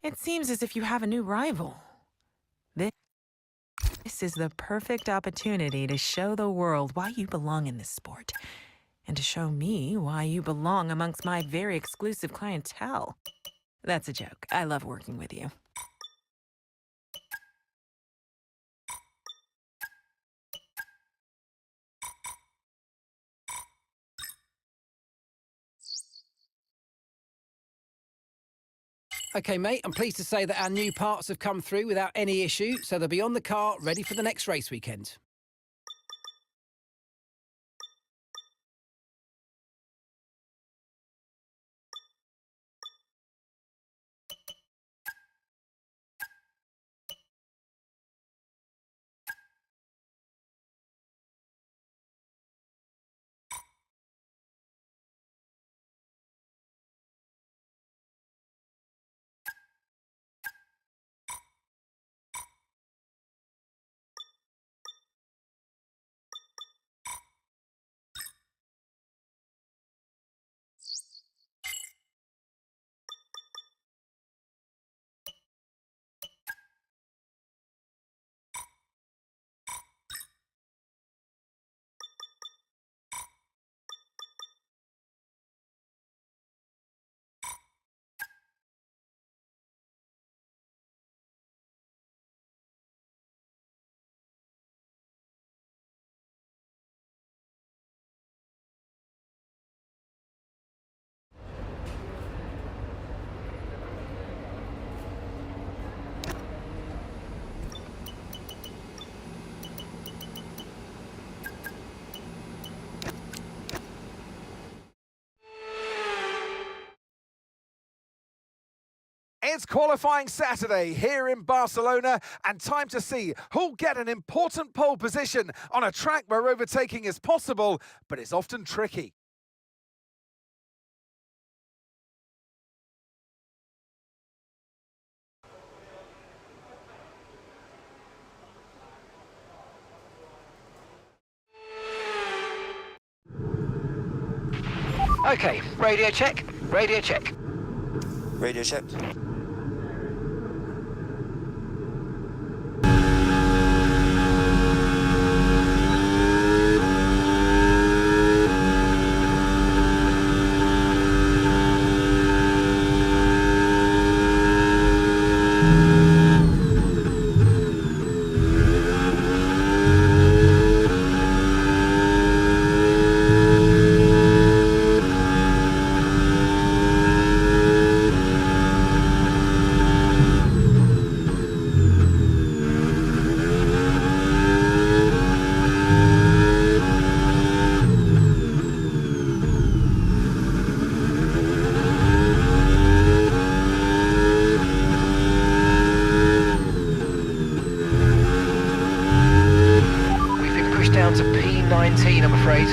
It seems as if you have a new rival. This is the perfect opportunity to show the world why you belong in this sport, and to show me why you belong amongst my very exclusive clientele. That's a joke. I love working with you. OK, mate, I'm pleased to say that our new parts have come through without any issue, so they'll be on the car, ready for the next race weekend. It's qualifying Saturday here in Barcelona, and time to see who'll get an important pole position on a track where overtaking is possible, but it's often tricky. OK, radio check, radio check. Radio check. Down to P19, I'm afraid.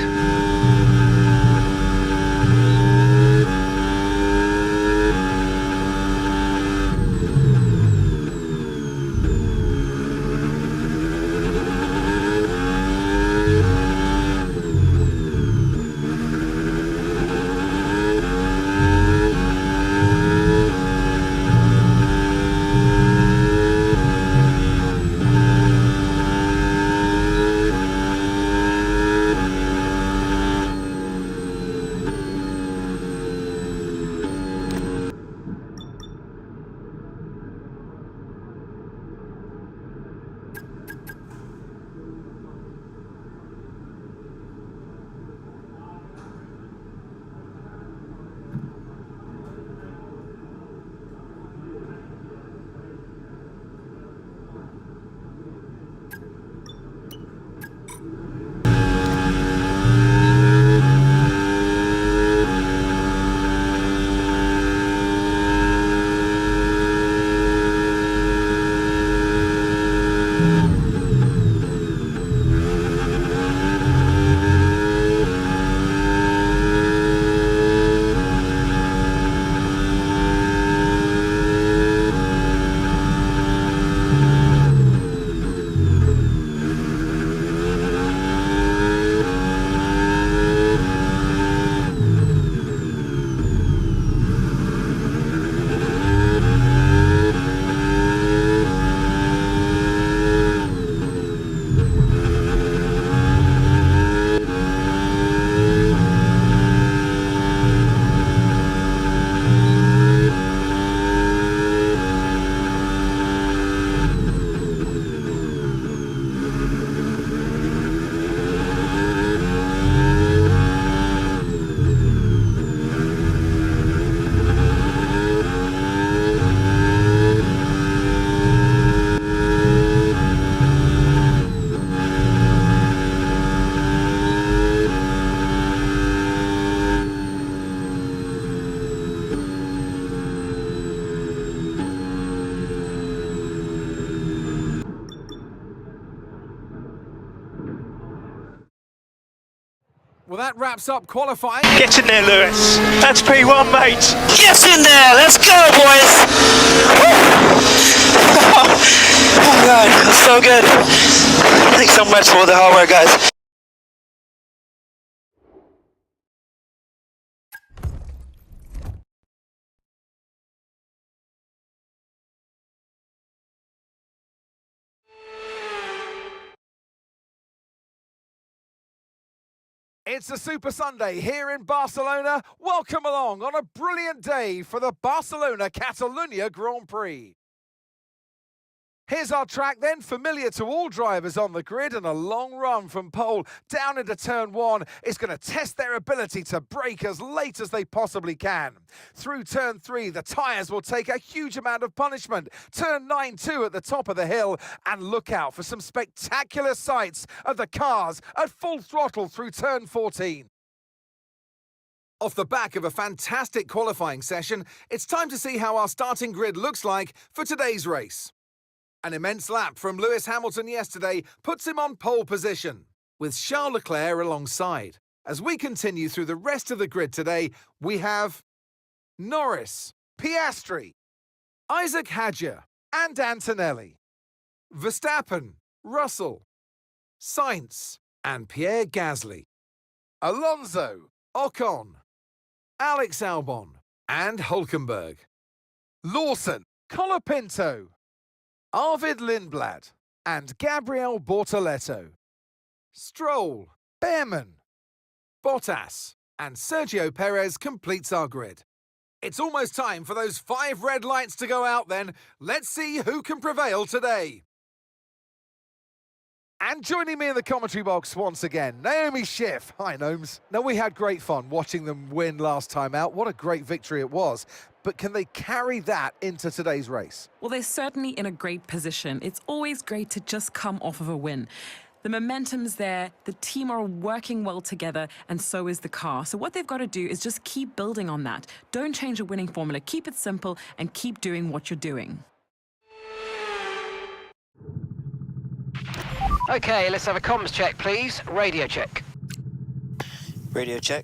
Well, that wraps up qualifying. Get in there, Lewis. That's P1, mate. Get in there, let's go, boys! Oh god, that's so good. Thanks so much for the hard work, guys. It's a Super Sunday here in Barcelona. Welcome along on a brilliant day for the Barcelona-Catalunya Grand Prix. Here's our track then, familiar to all drivers on the grid, and a long run from pole down into turn one is going to test their ability to brake as late as they possibly can. Through turn three, the tyres will take a huge amount of punishment. Turn 9-2 at the top of the hill, and look out for some spectacular sights of the cars at full throttle through turn 14. Off the back of a fantastic qualifying session, it's time to see how our starting grid looks like for today's race. An immense lap from Lewis Hamilton yesterday puts him on pole position, with Charles Leclerc alongside. As we continue through the rest of the grid today, we have Norris, Piastri, Isaac Hadjar and Antonelli, Verstappen, Russell, Sainz and Pierre Gasly, Alonso, Ocon, Alex Albon and Hülkenberg, Lawson, Colapinto, Arvid Lindblad and Gabriel Bortoleto, Stroll, Behrman, Bottas and Sergio Perez completes our grid. It's almost time for those 5 red lights to go out then. Let's see who can prevail today. And joining me in the commentary box once again, Naomi Schiff. Hi, Gnomes. Now, we had great fun watching them win last time out. What a great victory it was. But can they carry that into today's race? Well, they're certainly in a great position. It's always great to just come off of a win. The momentum's there, the team are working well together, and so is the car. So what they've got to do is just keep building on that. Don't change the winning formula. Keep it simple and keep doing what you're doing. Okay, let's have a comms check, please. Radio check. Radio check.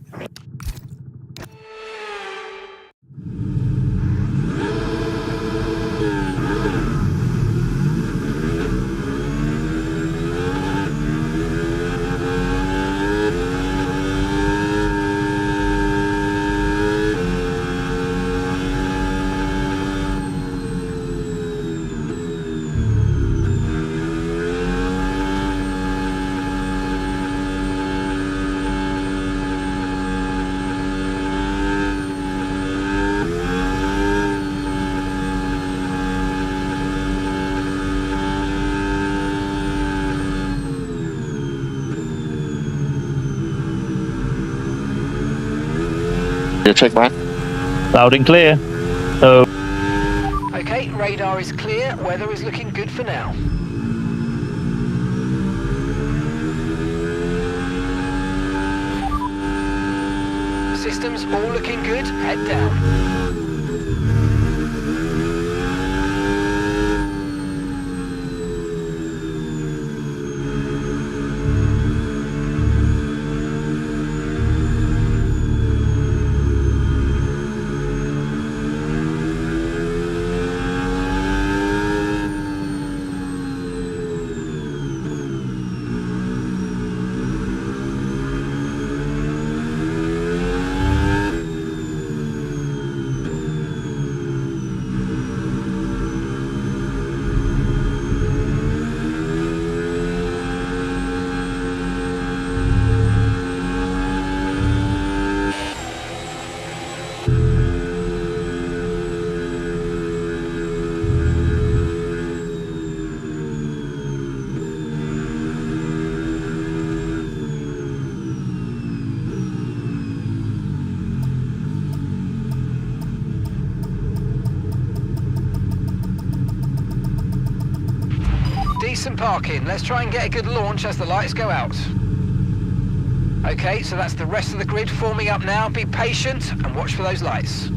Check mine. Loud and clear. So. Okay, radar is clear. Weather is looking good for now. Systems all looking good. Head down. Decent parking. Let's try and get a good launch as the lights go out. Okay, so that's the rest of the grid forming up now. Be patient and watch for those lights.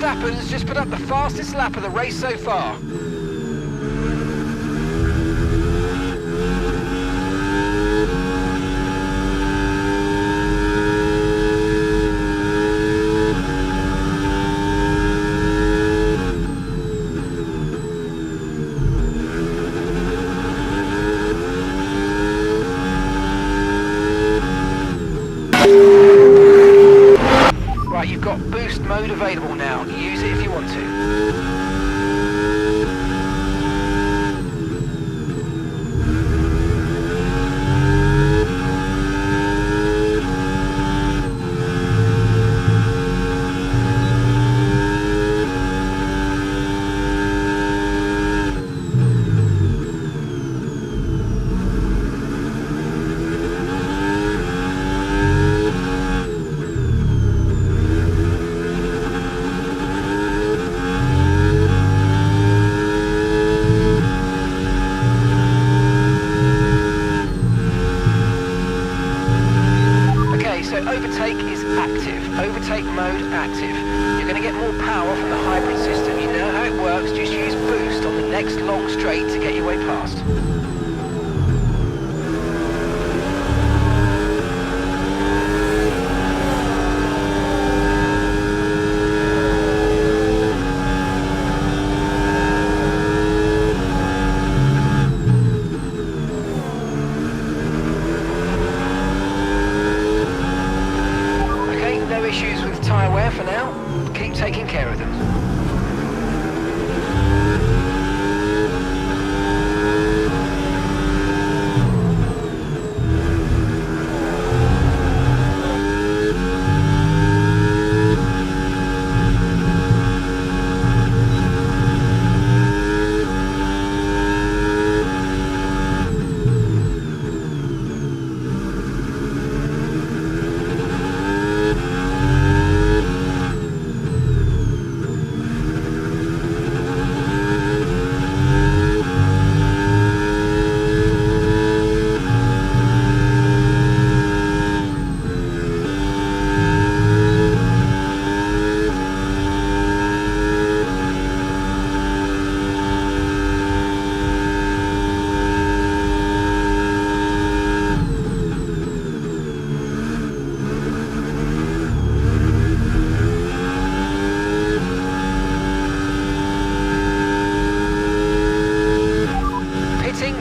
Verstappen's just put up the fastest lap of the race so far. Right, you've got boost mode available now. Use it if you want to. So overtake is active. Overtake mode active. You're going to get more power from the hybrid system. You know how it works. Just use boost on the next long straight to get your way past. No issues with tyre wear for now. Keep taking care of them.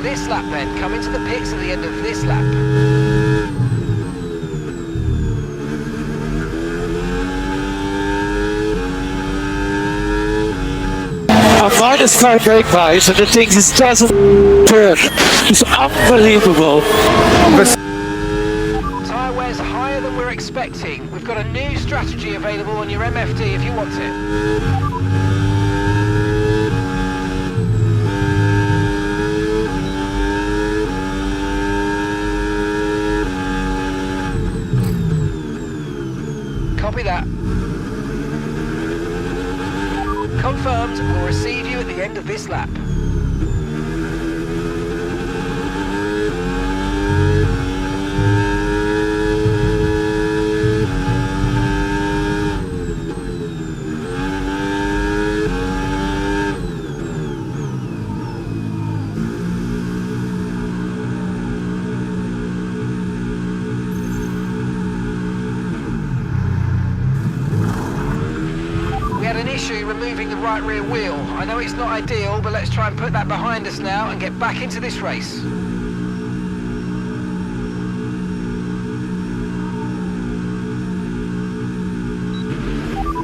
This lap then, come into the pits at the end of this lap. I find this car brake wise and the thing just doesn't turn. It's unbelievable. Tyre wear's higher than we're expecting. We've got a new strategy available on your MFD if you want it. Copy that. Confirmed, we'll receive you at the end of this lap. An issue removing the right rear wheel. I know it's not ideal, but let's try and put that behind us now and get back into this race.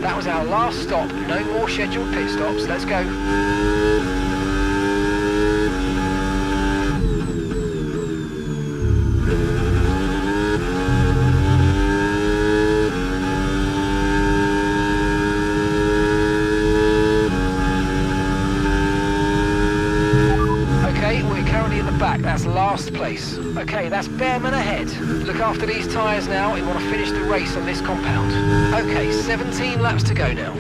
That was our last stop. No more scheduled pit stops. Let's go. Back, that's last place. Okay, that's Bearman ahead. Look after these tyres now. We want to finish the race on this compound. Okay, 17 laps to go now.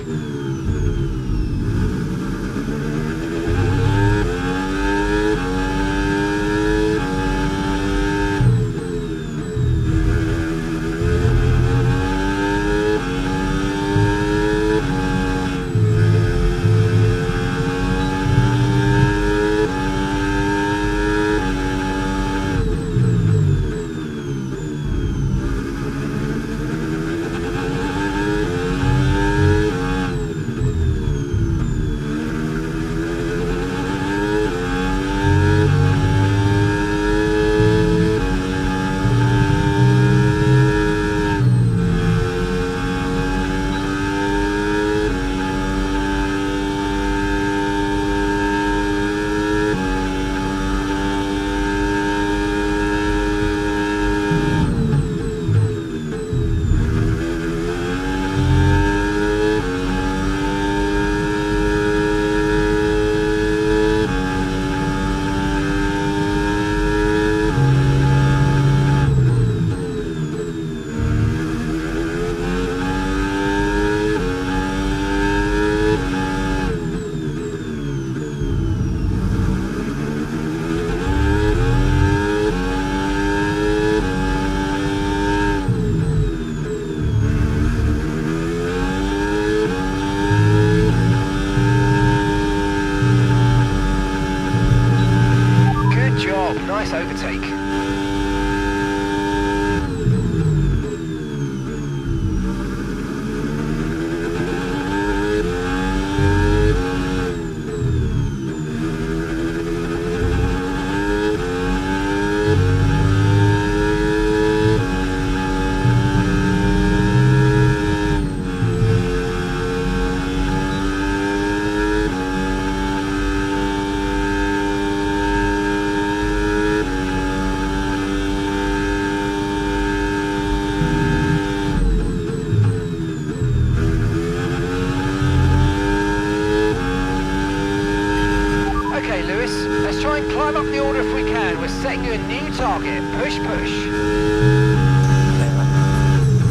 try and climb up the order if we can. We're setting you a new target. Push, push.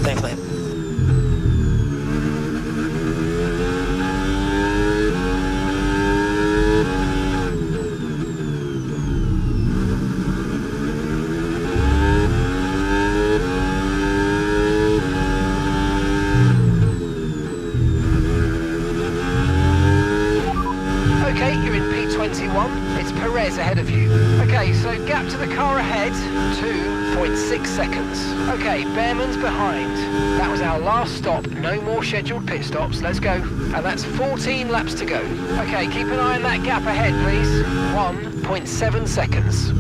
Thanks, mate. Okay, you're in P21. It's Perez ahead of you. Okay, so gap to the car ahead, 2.6 seconds. Okay, Behrman's behind. That was our last stop. No more scheduled pit stops. Let's go. And that's 14 laps to go. Okay, keep an eye on that gap ahead, please. 1.7 seconds.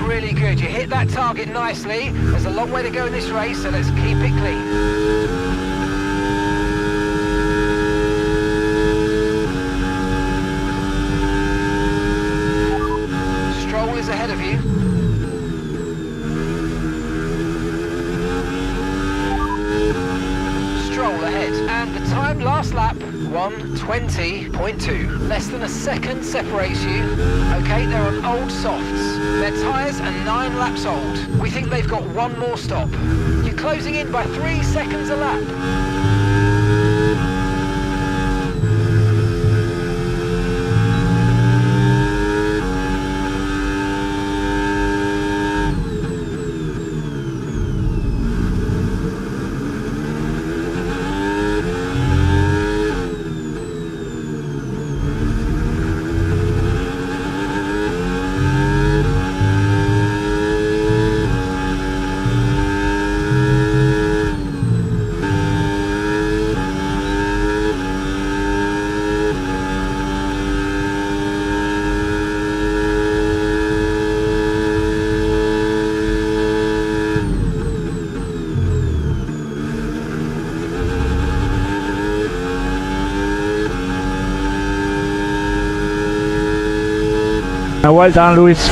Really good. You hit that target nicely. There's a long way to go in this race, so let's keep it clean. Stroll is ahead of you. Stroll ahead. And the time last lap, 1:20.2. Less than a second separates you. Okay, they're on old softs. Their tyres are 9 laps old. We think they've got one more stop. You're closing in by 3 seconds a lap. Well done, Luis.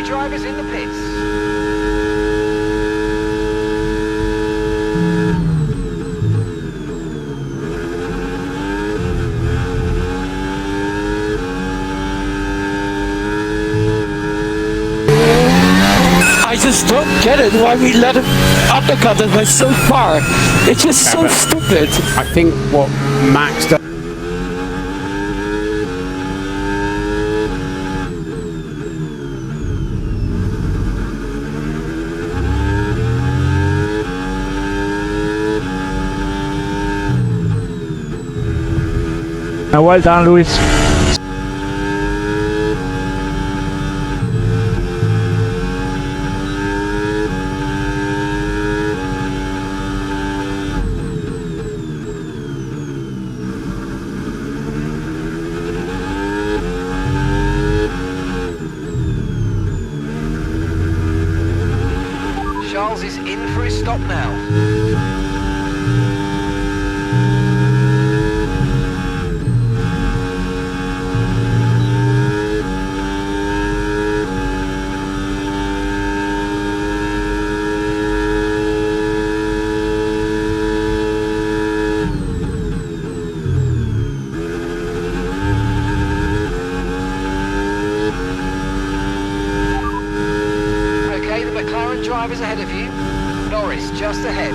Drivers in the pits. I just don't get it why we let him undercut it by so far. It's just so stupid. I think what Max does. Well done, Luis. Charles is in for his stop now. drivers ahead of you. Norris just ahead.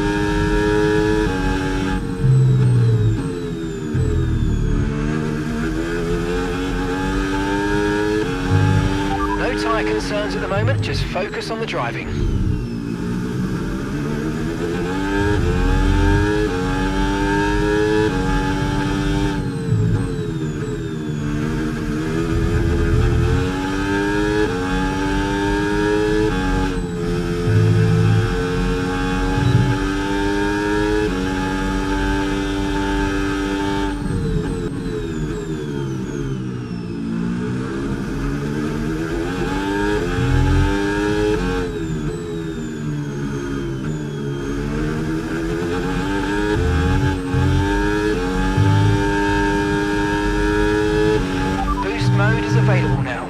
No tyre concerns at the moment, just focus on the driving. Mode is available now.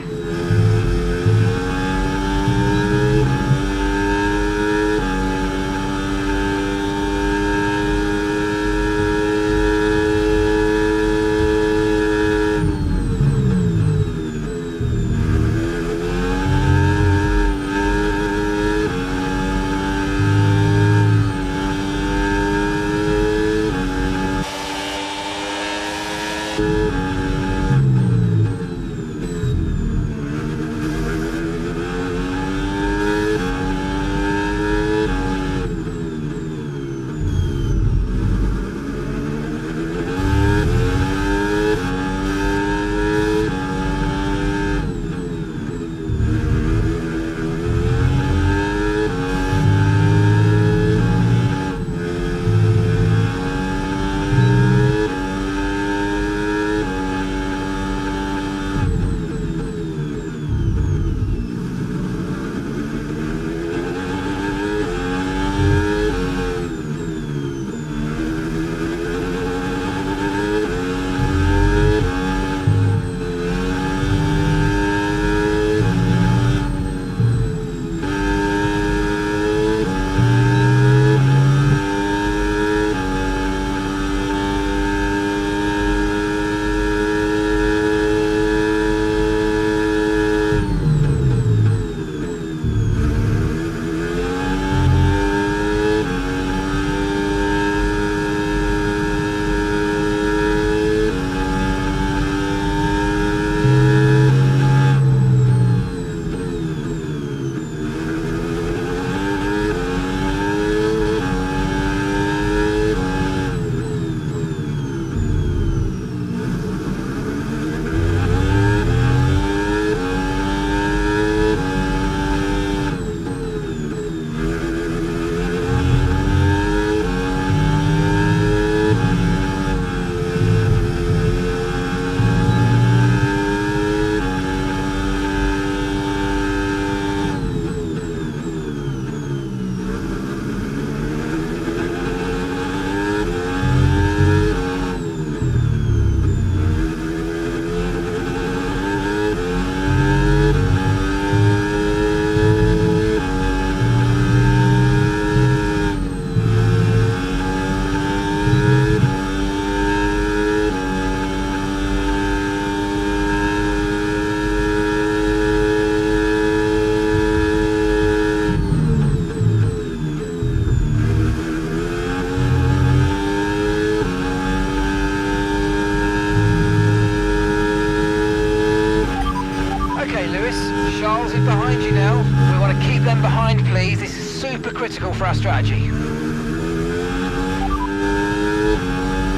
Charles is behind you now. We want to keep them behind, please. This is super critical for our strategy.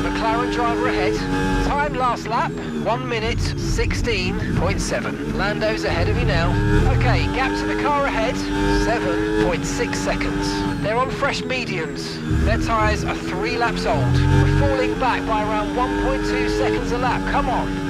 McLaren driver ahead. Time last lap, 1 minute 16.7. Lando's ahead of you now. Okay, gap to the car ahead, 7.6 seconds. They're on fresh mediums. Their tyres are 3 laps old. We're falling back by around 1.2 seconds a lap. Come on.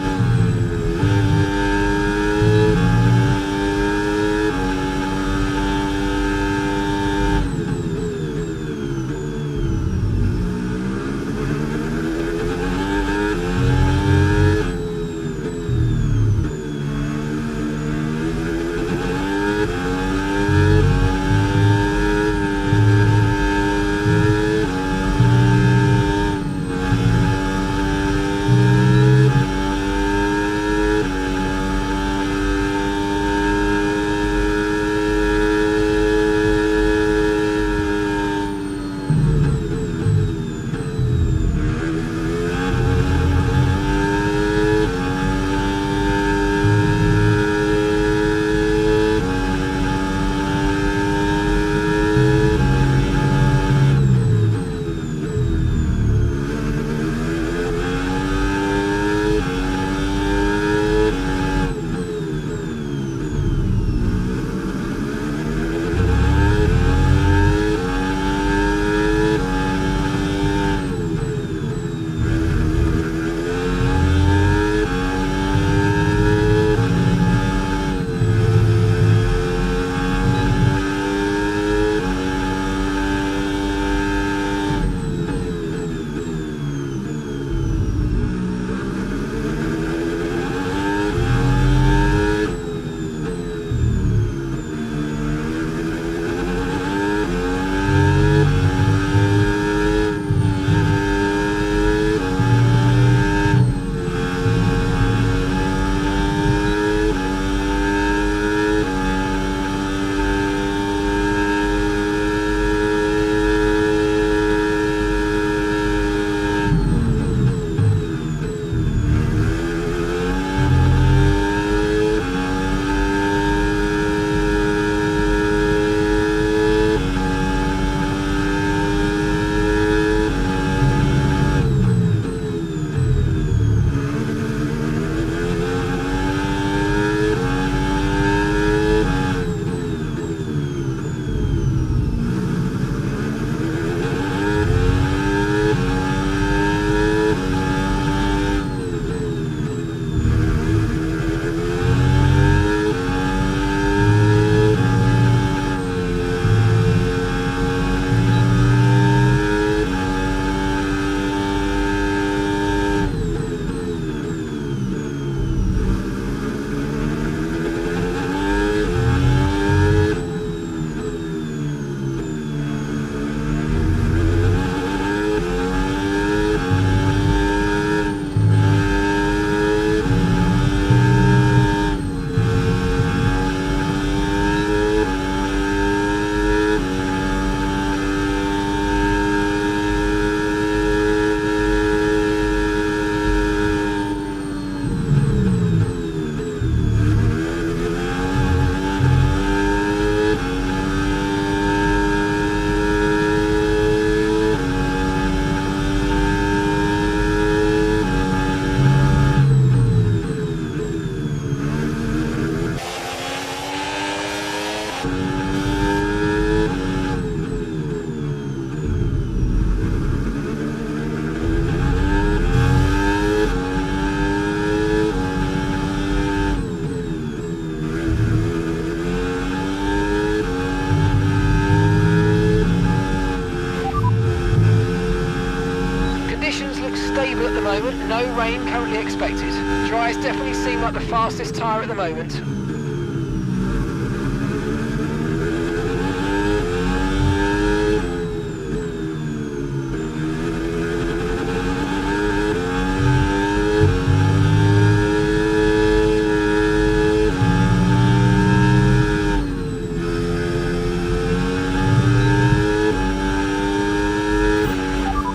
Conditions look stable at the moment, no rain currently expected. Dries definitely seem like the fastest tyre at the moment.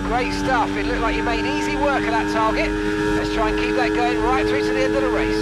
Great stuff, it looked like you made easy work of that target. Let's try and keep that going right through to the end of the race.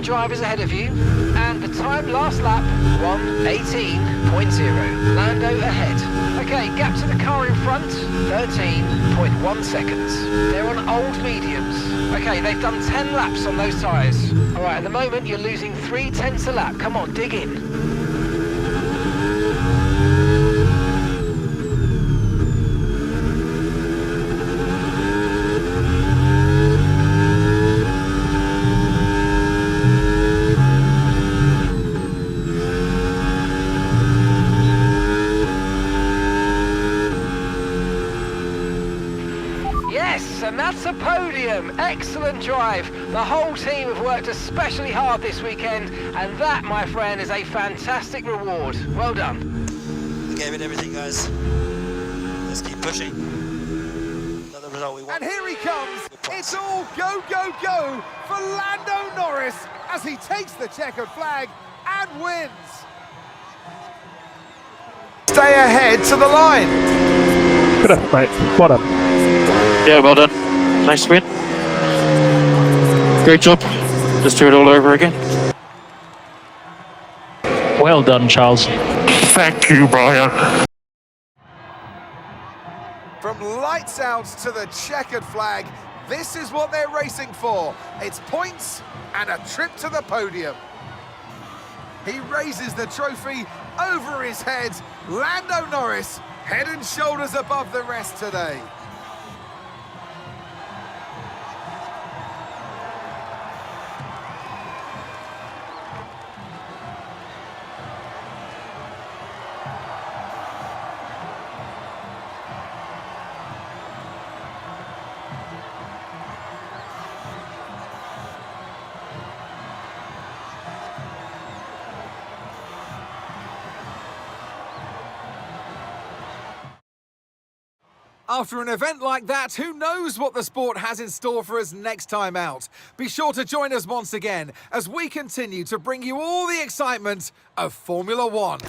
7 drivers ahead of you, and the time last lap, 1:18.0. Lando ahead. Okay, gap to the car in front, 13.1 seconds. They're on old mediums. Okay, they've done 10 laps on those tyres. All right, at the moment, you're losing 3/10 a lap. Come on, dig in. Yes, and that's a podium. Excellent drive. The whole team have worked especially hard this weekend, and that, my friend, is a fantastic reward. Well done. We gave it everything, guys. Let's keep pushing. Not the result we want. And here he comes. It's all go, go, go for Lando Norris as he takes the checkered flag and wins. Stay ahead to the line. Good up, mate. Well done. Yeah, well done. Nice win. Great job. Just do it all over again. Well done, Charles. Thank you, Brian. From lights out to the checkered flag, this is what they're racing for. It's points and a trip to the podium. He raises the trophy over his head. Lando Norris, head and shoulders above the rest today. After an event like that, who knows what the sport has in store for us next time out? Be sure to join us once again as we continue to bring you all the excitement of Formula One.